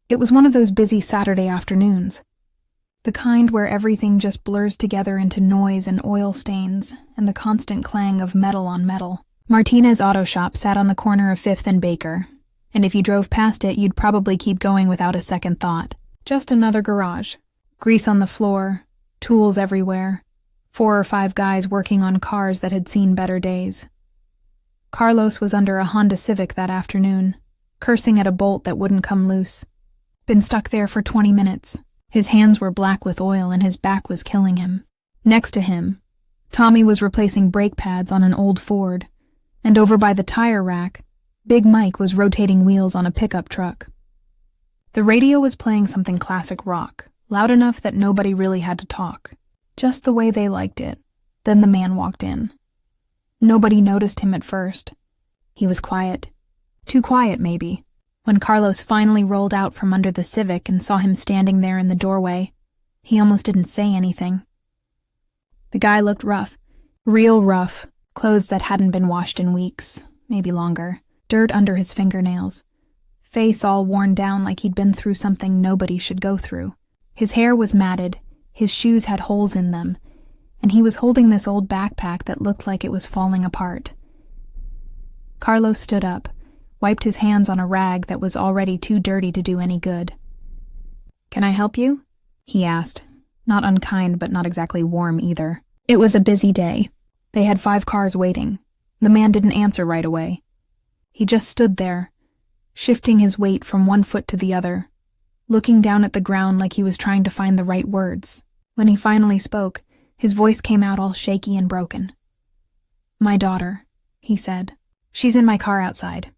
It was one of those busy Saturday afternoons. The kind where everything just blurs together into noise and oil stains and the constant clang of metal on metal. Martinez Auto Shop sat on the corner of 5th and Baker, and if you drove past it, you'd probably keep going without a second thought. Just another garage. Grease on the floor, tools everywhere, 4 or 5 guys working on cars that had seen better days. Carlos was under a Honda Civic that afternoon, cursing at a bolt that wouldn't come loose. Been stuck there for 20 minutes. His hands were black with oil and his back was killing him. Next to him, Tommy was replacing brake pads on an old Ford, and over by the tire rack, Big Mike was rotating wheels on a pickup truck. The radio was playing something classic rock, loud enough that nobody really had to talk, just the way they liked it. Then the man walked in. Nobody noticed him at first. He was quiet. Too quiet, maybe. When Carlos finally rolled out from under the Civic and saw him standing there in the doorway, he almost didn't say anything. The guy looked rough, real rough, clothes that hadn't been washed in weeks, maybe longer, dirt under his fingernails, face all worn down like he'd been through something nobody should go through. His hair was matted, his shoes had holes in them, and he was holding this old backpack that looked like it was falling apart. Carlos stood up, wiped his hands on a rag that was already too dirty to do any good. "Can I help you?" he asked, not unkind but not exactly warm either. It was a busy day. They had 5 cars waiting. The man didn't answer right away. He just stood there, shifting his weight from one foot to the other, looking down at the ground like he was trying to find the right words. When he finally spoke, his voice came out all shaky and broken. "My daughter," he said. "She's in my car outside.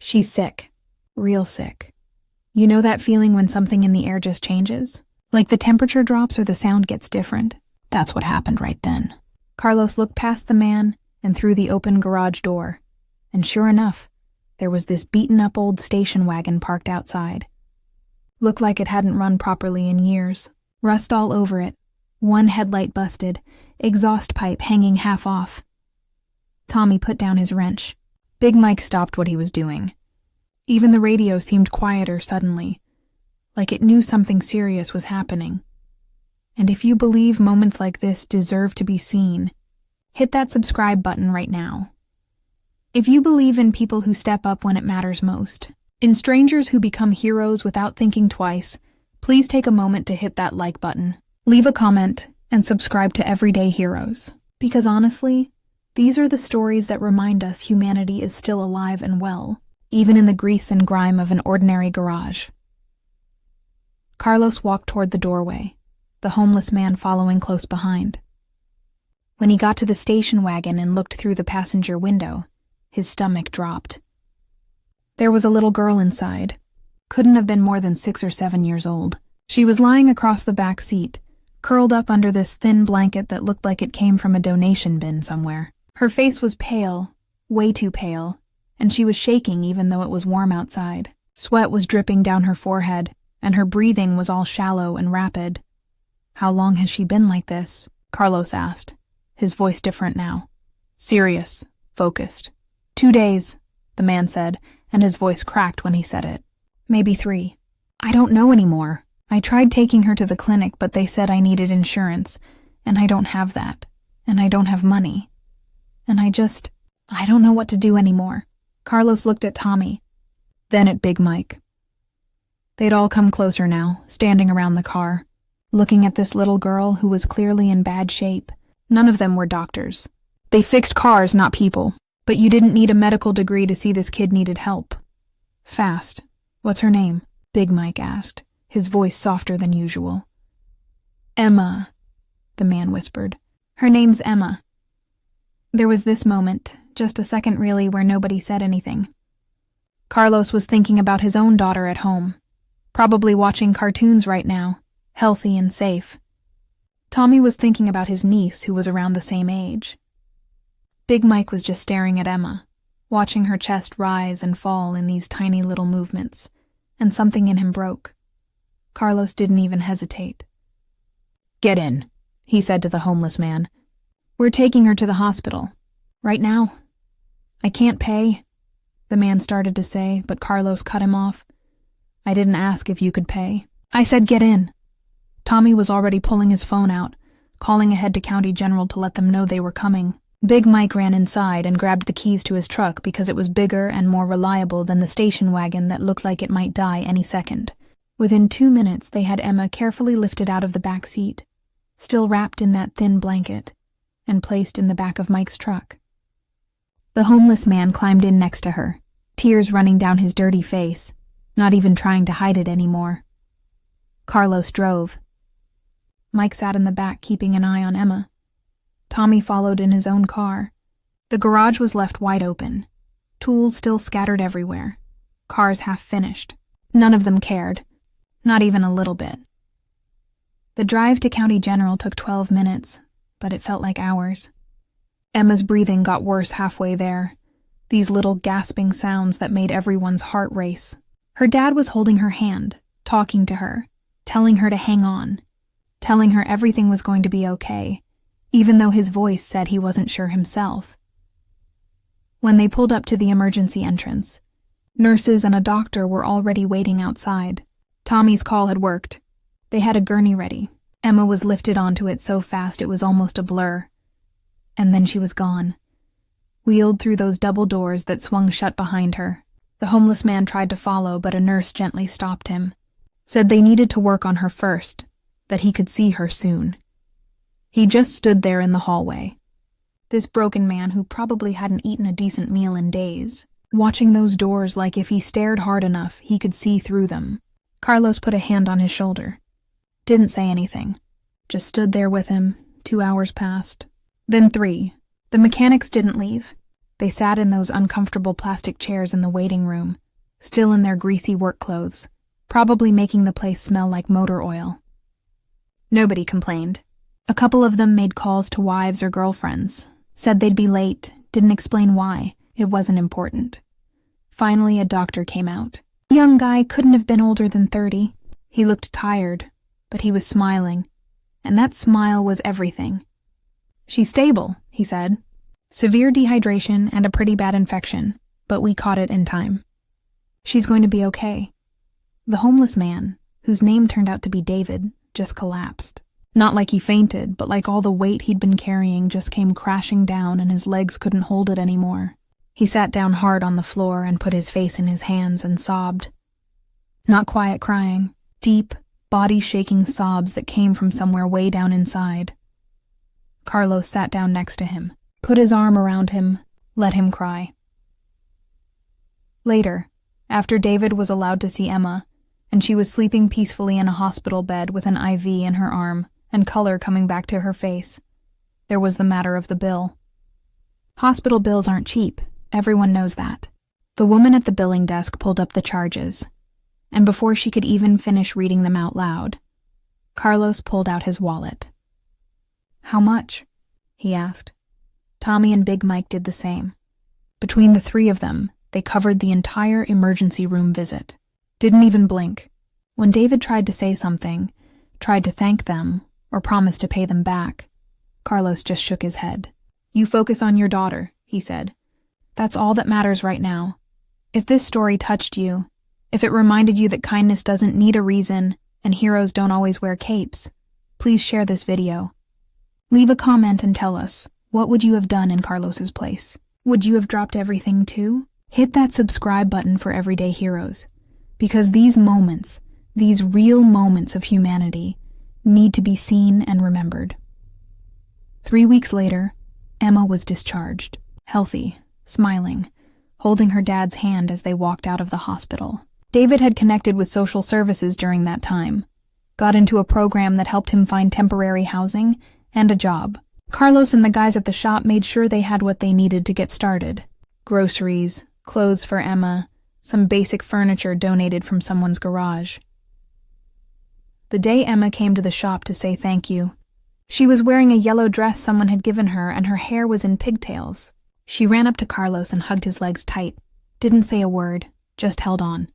She's sick. Real sick. You know that feeling when something in the air just changes? Like the temperature drops or the sound gets different? That's what happened right then." Carlos looked past the man and through the open garage door, and sure enough, there was this beaten-up old station wagon parked outside. Looked like it hadn't run properly in years. Rust all over it, one headlight busted, exhaust pipe hanging half off. Tommy put down his wrench. Big Mike stopped what he was doing. Even the radio seemed quieter suddenly, like it knew something serious was happening. And if you believe moments like this deserve to be seen, hit that subscribe button right now. If you believe in people who step up when it matters most, in strangers who become heroes without thinking twice, please take a moment to hit that like button, leave a comment, and subscribe to Everyday Heroes. Because honestly, these are the stories that remind us humanity is still alive and well, even in the grease and grime of an ordinary garage. Carlos walked toward the doorway, the homeless man following close behind. When he got to the station wagon and looked through the passenger window, his stomach dropped. There was a little girl inside. Couldn't have been more than 6 or 7 years old. She was lying across the back seat, curled up under this thin blanket that looked like it came from a donation bin somewhere. Her face was pale, way too pale, and she was shaking even though it was warm outside. Sweat was dripping down her forehead, and her breathing was all shallow and rapid. "How long has she been like this?" Carlos asked, his voice different now. Serious, focused. 2 days, the man said, and his voice cracked when he said it. "Maybe 3. I don't know anymore. I tried taking her to the clinic, but they said I needed insurance, and I don't have that, and I don't have money. And I don't know what to do anymore." Carlos looked at Tommy, then at Big Mike. They'd all come closer now, standing around the car, looking at this little girl who was clearly in bad shape. None of them were doctors. They fixed cars, not people. But you didn't need a medical degree to see this kid needed help. Fast. "What's her name?" Big Mike asked, his voice softer than usual. "Emma," the man whispered. "Her name's Emma." There was this moment, just a second really, where nobody said anything. Carlos was thinking about his own daughter at home, probably watching cartoons right now, healthy and safe. Tommy was thinking about his niece who was around the same age. Big Mike was just staring at Emma, watching her chest rise and fall in these tiny little movements, and something in him broke. Carlos didn't even hesitate. "Get in," he said to the homeless man. "We're taking her to the hospital. Right now." "I can't pay," the man started to say, but Carlos cut him off. I didn't ask if you could pay. I said get in. Tommy was already pulling his phone out, calling ahead to County General to let them know they were coming. Big Mike ran inside and grabbed the keys to his truck because it was bigger and more reliable than the station wagon that looked like it might die any second. Within 2 minutes, they had Emma carefully lifted out of the back seat, still wrapped in that thin blanket, and placed in the back of Mike's truck. The homeless man climbed in next to her, tears running down his dirty face, not even trying to hide it anymore. Carlos drove. Mike sat in the back, keeping an eye on Emma. Tommy followed in his own car. The garage was left wide open, tools still scattered everywhere, cars half finished. None of them cared, not even a little bit. The drive to County General took 12 minutes, but it felt like hours. Emma's breathing got worse halfway there, these little gasping sounds that made everyone's heart race. Her dad was holding her hand, talking to her, telling her to hang on, telling her everything was going to be okay, even though his voice said he wasn't sure himself. When they pulled up to the emergency entrance, nurses and a doctor were already waiting outside. Tommy's call had worked. They had a gurney ready. Emma was lifted onto it so fast it was almost a blur. And then she was gone, wheeled through those double doors that swung shut behind her. The homeless man tried to follow, but a nurse gently stopped him, said they needed to work on her first, that he could see her soon. He just stood there in the hallway, this broken man who probably hadn't eaten a decent meal in days, watching those doors like if he stared hard enough, he could see through them. Carlos put a hand on his shoulder. Didn't say anything. Just stood there with him. 2 hours passed. Then 3. The mechanics didn't leave. They sat in those uncomfortable plastic chairs in the waiting room, still in their greasy work clothes, probably making the place smell like motor oil. Nobody complained. A couple of them made calls to wives or girlfriends, said they'd be late, didn't explain why. It wasn't important. Finally, a doctor came out. Young guy, couldn't have been older than 30. He looked tired, but he was smiling, and that smile was everything. She's stable, he said. Severe dehydration and a pretty bad infection, but we caught it in time. She's going to be okay. The homeless man, whose name turned out to be David, just collapsed. Not like he fainted, but like all the weight he'd been carrying just came crashing down and his legs couldn't hold it anymore. He sat down hard on the floor and put his face in his hands and sobbed. Not quiet crying, deep, body-shaking sobs that came from somewhere way down inside. Carlos sat down next to him, put his arm around him, let him cry. Later, after David was allowed to see Emma, and she was sleeping peacefully in a hospital bed with an IV in her arm and color coming back to her face, there was the matter of the bill. Hospital bills aren't cheap, everyone knows that. The woman at the billing desk pulled up the charges, and before she could even finish reading them out loud, Carlos pulled out his wallet. How much? He asked. Tommy and Big Mike did the same. Between the 3 of them, they covered the entire emergency room visit. Didn't even blink. When David tried to say something, tried to thank them, or promise to pay them back, Carlos just shook his head. You focus on your daughter, he said. That's all that matters right now. If this story touched you, if it reminded you that kindness doesn't need a reason and heroes don't always wear capes, please share this video. Leave a comment and tell us, what would you have done in Carlos's place? Would you have dropped everything too? Hit that subscribe button for Everyday Heroes, because these moments, these real moments of humanity, need to be seen and remembered. 3 weeks later, Emma was discharged, healthy, smiling, holding her dad's hand as they walked out of the hospital. David had connected with social services during that time, got into a program that helped him find temporary housing and a job. Carlos and the guys at the shop made sure they had what they needed to get started. Groceries, clothes for Emma, some basic furniture donated from someone's garage. The day Emma came to the shop to say thank you, she was wearing a yellow dress someone had given her and her hair was in pigtails. She ran up to Carlos and hugged his legs tight, didn't say a word, just held on.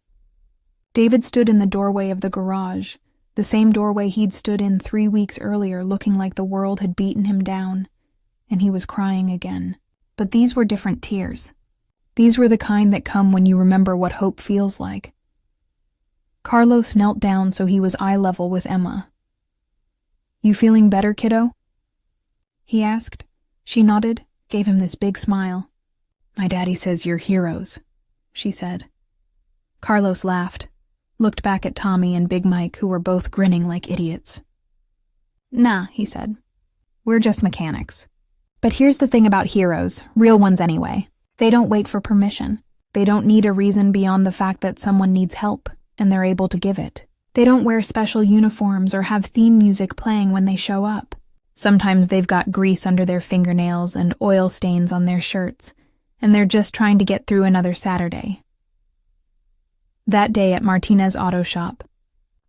David stood in the doorway of the garage, the same doorway he'd stood in 3 weeks earlier looking like the world had beaten him down, and he was crying again. But these were different tears. These were the kind that come when you remember what hope feels like. Carlos knelt down so he was eye level with Emma. "You feeling better, kiddo?" he asked. She nodded, gave him this big smile. "My daddy says you're heroes," she said. Carlos laughed, looked back at Tommy and Big Mike, who were both grinning like idiots. "Nah," he said. "We're just mechanics. But here's the thing about heroes, real ones anyway. They don't wait for permission. They don't need a reason beyond the fact that someone needs help, and they're able to give it. They don't wear special uniforms or have theme music playing when they show up. Sometimes they've got grease under their fingernails and oil stains on their shirts, and they're just trying to get through another Saturday." That day at Martinez Auto Shop,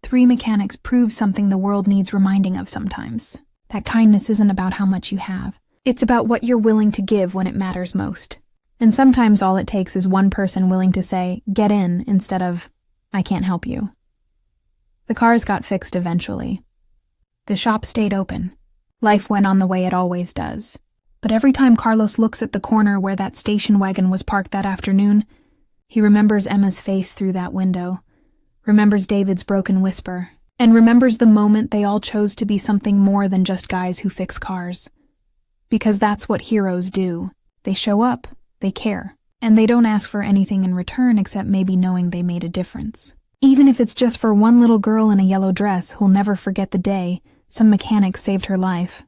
3 mechanics proved something the world needs reminding of sometimes. That kindness isn't about how much you have. It's about what you're willing to give when it matters most. And sometimes all it takes is one person willing to say, "Get in," instead of, "I can't help you." The cars got fixed eventually. The shop stayed open. Life went on the way it always does. But every time Carlos looks at the corner where that station wagon was parked that afternoon, he remembers Emma's face through that window, remembers David's broken whisper, and remembers the moment they all chose to be something more than just guys who fix cars. Because that's what heroes do. They show up, they care, and they don't ask for anything in return except maybe knowing they made a difference. Even if it's just for one little girl in a yellow dress who'll never forget the day some mechanic saved her life.